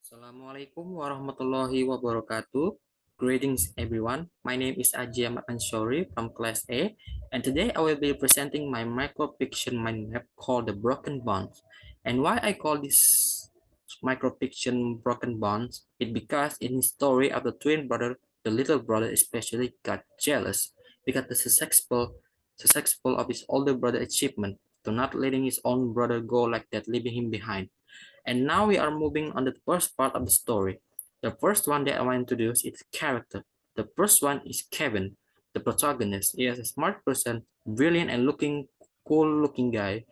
Assalamualaikum warahmatullahi wabarakatuh. Greetings everyone. My name is Adjie Ansyori from class A, and today I will be presenting my microfiction mind map called The Broken Bonds. And why I call this microfiction Broken Bonds is because in the story of the twin brother, the little brother especially got jealous because the successful of his older brother achievement to not letting his own brother go like that, leaving him behind. And now we are moving on the first part of the story. The first one that I want to introduce is character. The first one is Kevin, the protagonist. He is a smart person, brilliant and cool looking guy,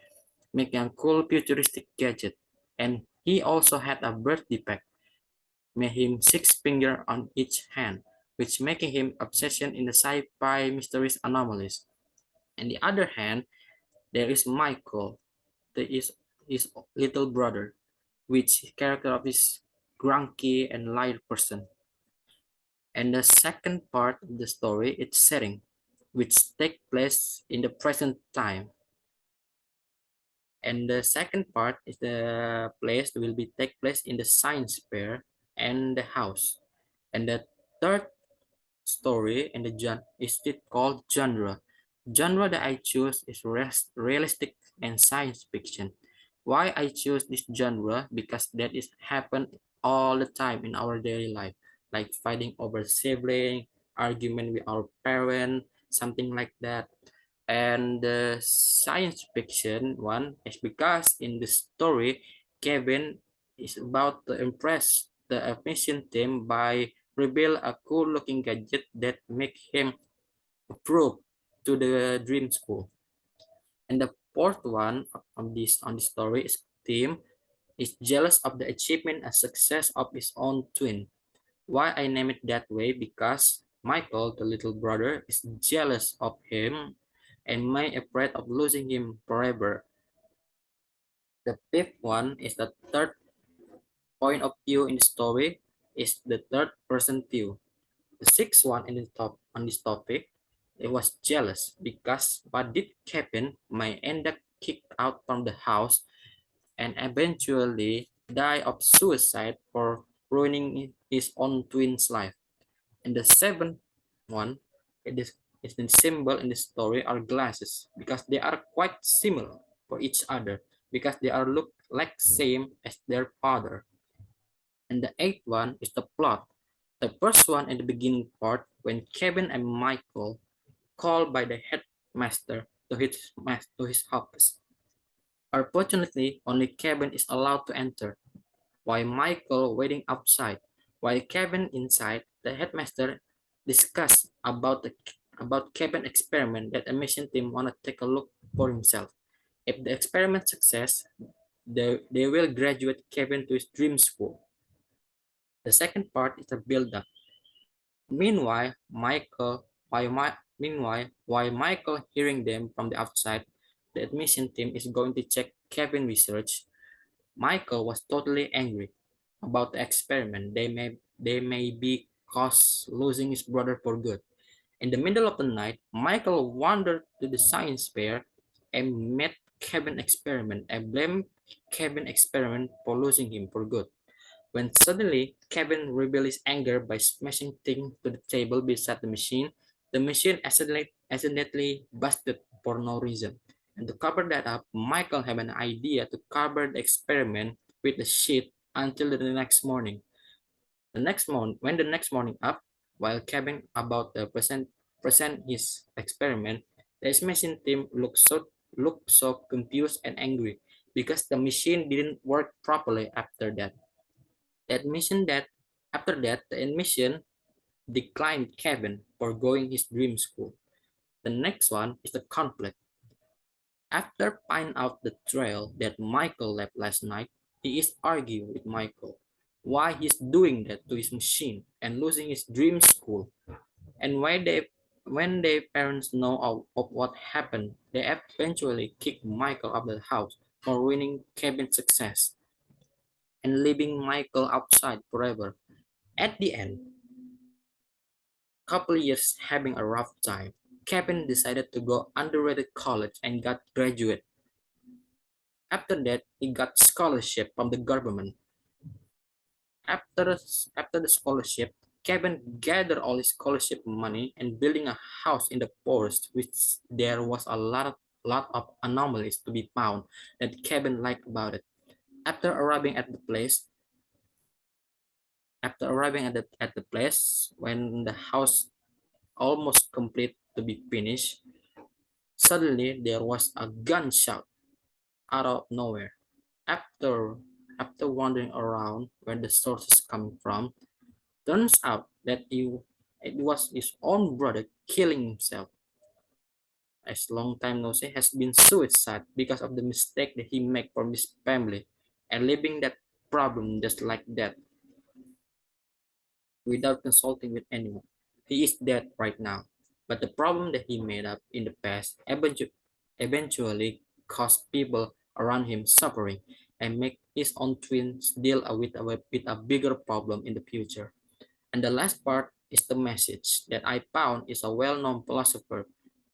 making a cool futuristic gadget. And he also had a birth defect, made him six fingers on each hand, which making him obsession in the sci-fi mysterious anomalies. On the other hand, there is Michael, the is his little brother, which character of his grunky and liar person. And the second part of the story is setting, which take place in the present time. And the second part is the place will be take place in the science fair and the house. And the third story in the is it called genre. Genre that I choose is realistic and science fiction. Why I choose this genre? Because that is happen all the time in our daily life, like fighting over sibling, argument with our parent, something like that. And the science fiction one is because in the story, Kevin is about to impress the admission team by reveal a cool looking gadget that make him approved to the dream school. And the fourth one on this story is Tim is jealous of the achievement and success of his own twin. Why I name it that way? Because Michael, the little brother, is jealous of him and may afraid of losing him forever. The fifth one is the third point of view in the story is the third person view. The sixth one in the top on this topic, it was jealous because what did Kevin may end up kicked out from the house and eventually die of suicide for ruining his own twin's life. And the seventh one, is the symbol in the story are glasses because they are quite similar for each other because they are look like same as their father. And the eighth one is the plot. The first one in the beginning part when Kevin and Michael called by the headmaster to his office. Unfortunately, only Kevin is allowed to enter, while Michael waiting outside. While Kevin inside, the headmaster discussed about Kevin experiment that a mission team wanna take a look for himself. If the experiment success, they will graduate Kevin to his dream school. The second part is a build-up. Meanwhile, while Michael hearing them from the outside, the admission team is going to check Kevin research. Michael was totally angry about the experiment. They may be cause losing his brother for good. In the middle of the night, Michael wandered to the science fair and met Kevin experiment and blamed Kevin experiment for losing him for good. When suddenly Kevin revealed his anger by smashing things to the table beside the machine accidentally busted for no reason. And to cover that up, Michael had an idea to cover the experiment with the sheet until the next morning. When the next morning up, while Kevin about to present his experiment, the machine team looked so confused and angry because the machine didn't work properly after that. The admission that After that, the admission declined Kevin for going his dream school. The next one is the conflict. After finding out the trail that Michael left last night, he is arguing with Michael why he's doing that to his machine and losing his dream school. And when their parents know of what happened, they eventually kick Michael out of the house for ruining Kevin's success and leaving Michael outside forever. At the end, couple years having a rough time, Kevin decided to go underrated college and got graduate. After that, he got scholarship from the government. After the scholarship, Kevin gathered all his scholarship money and building a house in the forest, which there was a lot of anomalies to be found that Kevin liked about it. After arriving at the place, when the house almost complete to be finished, suddenly there was a gunshot out of nowhere. After after wandering around where the source is coming from, turns out that it was his own brother killing himself. As long time no see has been suicide because of the mistake that he made for his family and leaving that problem just like that without consulting with anyone. He is dead right now, but the problem that he made up in the past eventually caused people around him suffering and make his own twins deal with a bigger problem in the future. And the last part is the message that I found is a well-known philosopher.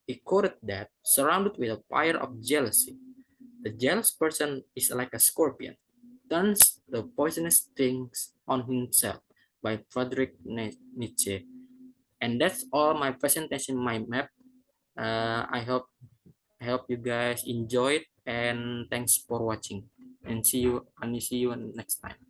He quoted that surrounded with a fire of jealousy, the jealous person is like a scorpion, turns the poisonous things on himself by Friedrich Nietzsche. And that's all my presentation, my map. I hope you guys enjoyed and thanks for watching. And see you next time.